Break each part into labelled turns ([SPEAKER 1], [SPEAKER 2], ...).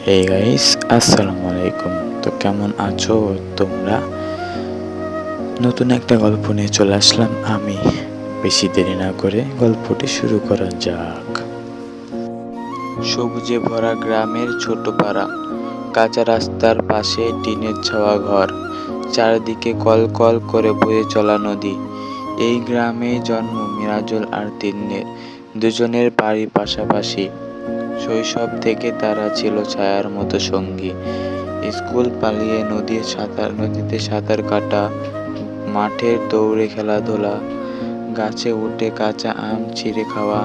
[SPEAKER 1] Hey guys, আসসালামু আলাইকুম। তো কেমন আছো তোমরা? নতুন একটা গল্প নিয়ে চলে আসলাম আমি। বেশি দেরি না করে গল্পটি শুরু করা যাক। সবুজে ভরা গ্রামের ছোট পাড়া, কাঁচা রাস্তার পাশে টিনের ছাওয়া ঘর, চারদিকে কল কল করে বয়ে চলা নদী। এই গ্রামে জন্ম মিরাজুল আর তিন্নির। দুজনের বাড়ি পাশাপাশি। শৈশব থেকে তারা ছিল ছায়ার মতো সঙ্গী। স্কুল পালিয়ে নদীতে সাঁতার কাটা, মাঠের দৌড়ে খেলাধুলা, গাছে উঠে কাঁচা আম ছিঁড়ে খাওয়া,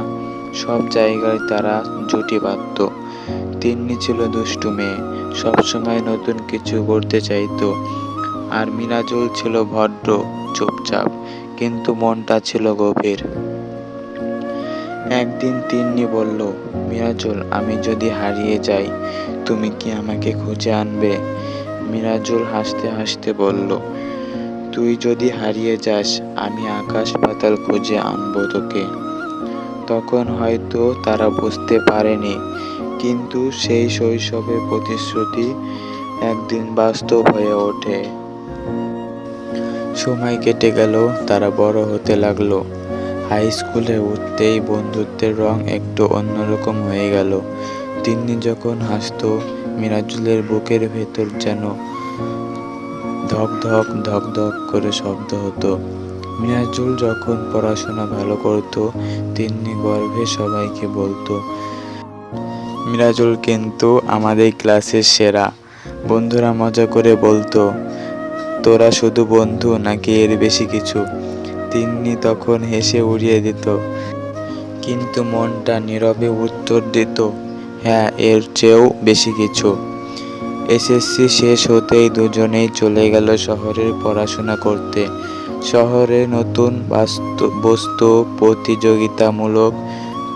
[SPEAKER 1] সব জায়গায় তারা জুটি বাঁধত। তিন্নি ছিল দুষ্টু মেয়ে, সবসময় নতুন কিছু করতে চাইতো। আর মিরাজুল ছিল ভদ্র, চুপচাপ, কিন্তু মনটা ছিল গভীর। একদিন তিন্নি বলল, মিরাজুল, আমি যদি হারিয়ে যাই, তুমি কি আমাকে খুঁজে আনবে? মিরাজুল হাসতে হাসতে বলল, তুই যদি হারিয়ে যাস, আমি আকাশ পাতাল খুঁজে আনবো তোকে। তখন হয়তো তারা বুঝতে পারেনি, কিন্তু সেই শৈশবের প্রতিশ্রুতি একদিন বাস্তব হয়ে ওঠে। সময় কেটে গেল, তারা বড় হতে লাগলো। হাই স্কুলে উঠতেই বন্ধুত্বের রং একটু অন্যরকম হয়ে গেল। তিন্নি যখন হাসতো, মিরাজুলের বুকের ভেতর যেন ধক ধক ধক ধক করে শব্দ হতো। মিরাজুল যখন পড়াশোনা ভালো করতো, তিন্নি গর্বে সবাইকে বলতো, মিরাজুল কিন্তু আমাদের ক্লাসের সেরা। বন্ধুরা মজা করে বলতো, তোরা শুধু বন্ধু নাকি এর বেশি কিছু? তিন্নি তখন হেসে উড়িয়ে দিত, কিন্তু মনটা নীরবে উত্তর দিত, হ্যাঁ, এর চেয়েও বেশি কিছু। এসএসসি শেষ হতেই দুজনেই চলে গেল শহরের পড়াশোনা করতে। শহরে নতুন বস্তু, প্রতিযোগিতামূলক,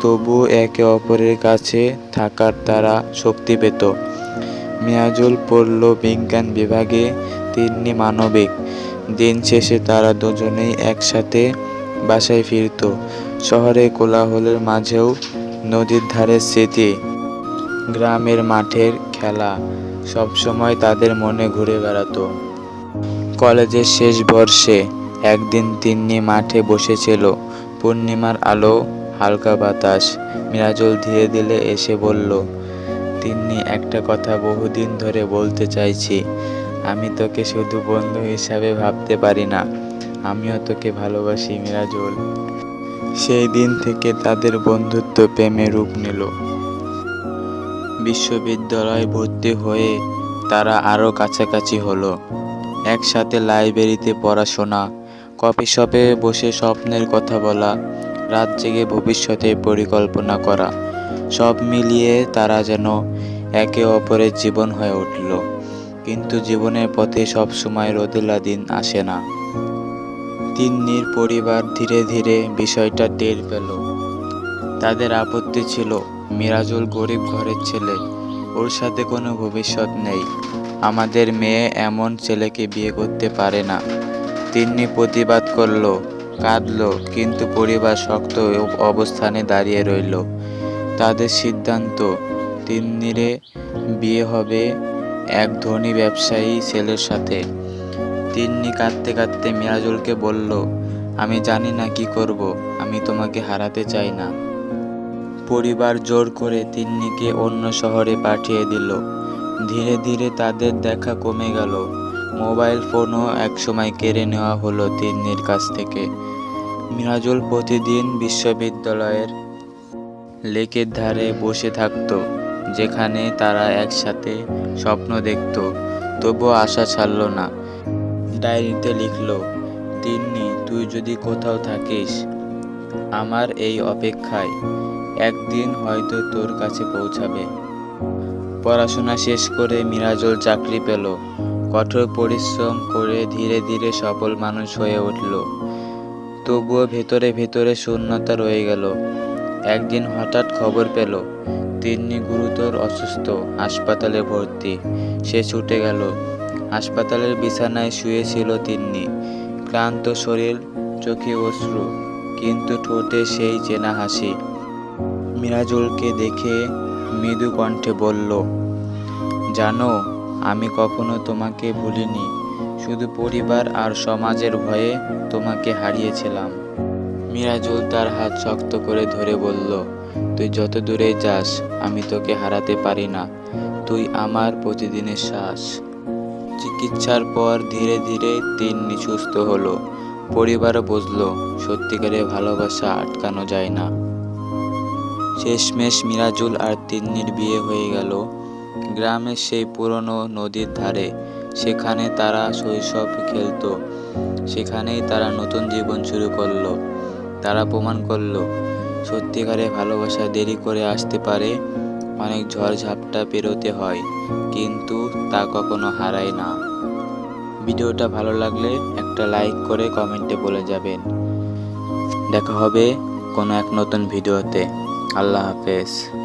[SPEAKER 1] তবু একে অপরের কাছে থাকার তারা শক্তি পেত। মিরাজুল পড়ল বিজ্ঞান বিভাগে, তিন্নি মানবিক। দিন শেষে তারা দুজনেই একসাথে বাসায় ফিরত। শহরে কোলাহলের মাঝেও নদীর ধারের স্মৃতি, গ্রামের মাঠের খেলা সবসময় তাদের মনে ঘুরে বেড়াতো। কলেজের শেষ বর্ষে একদিন তিন্নি মাঠে বসেছিল। পূর্ণিমার আলো, হালকা বাতাস। মিরাজুল ধীরে ধীরে এসে বলল, তিন্নি, একটা কথা বহুদিন ধরে বলতে চাইছি। আমি তোকে শুধু বন্ধু হিসাবে ভাবতে পারি না, আমিও তোকে ভালোবাসি মিরাজুল। সেই দিন থেকে তাদের বন্ধুত্ব প্রেমে রূপ নিল। বিশ্ববিদ্যালয়ে ভর্তি হয়ে তারা আরও কাছাকাছি হলো। একসাথে লাইব্রেরিতে পড়াশোনা, কফি শপে বসে স্বপ্নের কথা বলা, রাত জেগে ভবিষ্যতের পরিকল্পনা করা, সব মিলিয়ে তারা যেন একে অপরের জীবন হয়ে উঠল। কিন্তু জীবনের পথে সবসময় রোদেলা দিন আসে না। তিন্নির পরিবার ধীরে ধীরে বিষয়টা টের পেল। তাদের আপত্তি ছিল, মিরাজুল গরিব ঘরের ছেলে, ওর সাথে কোনো ভবিষ্যৎ নেই। আমাদের মেয়ে এমন ছেলেকে বিয়ে করতে পারে না। তিন্নি প্রতিবাদ করলো, কাঁদলো, কিন্তু পরিবার শক্ত অবস্থানে দাঁড়িয়ে রইল। তাদের সিদ্ধান্ত, তিন্নিরে বিয়ে হবে এক ধনী ব্যবসায়ী ছেলের সাথে। তিন্নি কাঁদতে কাঁদতে মিরাজুলকে বলল, আমি জানি না কি করব, আমি তোমাকে হারাতে চাই না। পরিবার জোর করে তিন্নিকে অন্য শহরে পাঠিয়ে দিল। ধীরে ধীরে তাদের দেখা কমে গেল। মোবাইল ফোনও একসময় কেড়ে নেওয়া হলো তিন্নির কাছ থেকে। মিরাজুল প্রতিদিন বিশ্ববিদ্যালয়ের লেকের ধারে বসে থাকতো, যেখানে তারা একসাথে স্বপ্ন দেখত, তবুও আশা ছাড়ল না। ডায়েরিতে লিখল, তিন্নি, তুই যদি কোথাও থাকিস, আমার এই অপেক্ষায়, একদিন হয়তো তোর কাছে পৌঁছাবে। পড়াশোনা শেষ করে মিরাজুল চাকরি পেল। কঠোর পরিশ্রম করে ধীরে ধীরে সফল মানুষ হয়ে উঠল। তবুও ভেতরে ভেতরে শূন্যতা রয়ে গেল। একদিন হঠাৎ খবর পেল, তিন্নি গুরুতর অসুস্থ, হাসপাতালে ভর্তি। সে ছুটে গেল। হাসপাতালের বিছানায় শুয়েছিল তিন্নি, ক্লান্ত শরীর, চোখে অশ্রু, কিন্তু ঠোঁটে সেই চেনা হাসি। মিরাজুলকে দেখে মৃদু কণ্ঠে বলল, জানো, আমি কখনো তোমাকে ভুলিনি, শুধু পরিবার আর সমাজের ভয়ে তোমাকে হারিয়েছিলাম। মিরাজুল তার হাত শক্ত করে ধরে বলল, তুই যত দূরে যাস আমি তোকে হারাতে পারি না, তুই আমার প্রতিদিনের শ্বাস। চিকিৎসার পর ধীরে ধীরে তিন্নি সুস্থ হলো। পরিবারও বুঝলো সত্যিকারের ভালোবাসা আটকানো যায় না। শেষমেশ মিরাজুল আর তিন্নির বিয়ে হয়ে গেল গ্রামের সেই পুরনো নদীর ধারে। সেখানে তারা শৈশব খেলতো, সেখানেই তারা নতুন জীবন শুরু করলো। তারা প্রমাণ করলো সত্যিকারের ভালোবাসা দেরি করে আসতে পারে, অনেক ঝড়-ঝাপটা পেরোতে হয়, কিন্তু তা কখনো হারায় না। ভিডিওটা ভালো লাগলে একটা লাইক করে কমেন্টে বলে যাবেন। দেখা হবে কোনো এক নতুন ভিডিওতে। আল্লাহ হাফেজ।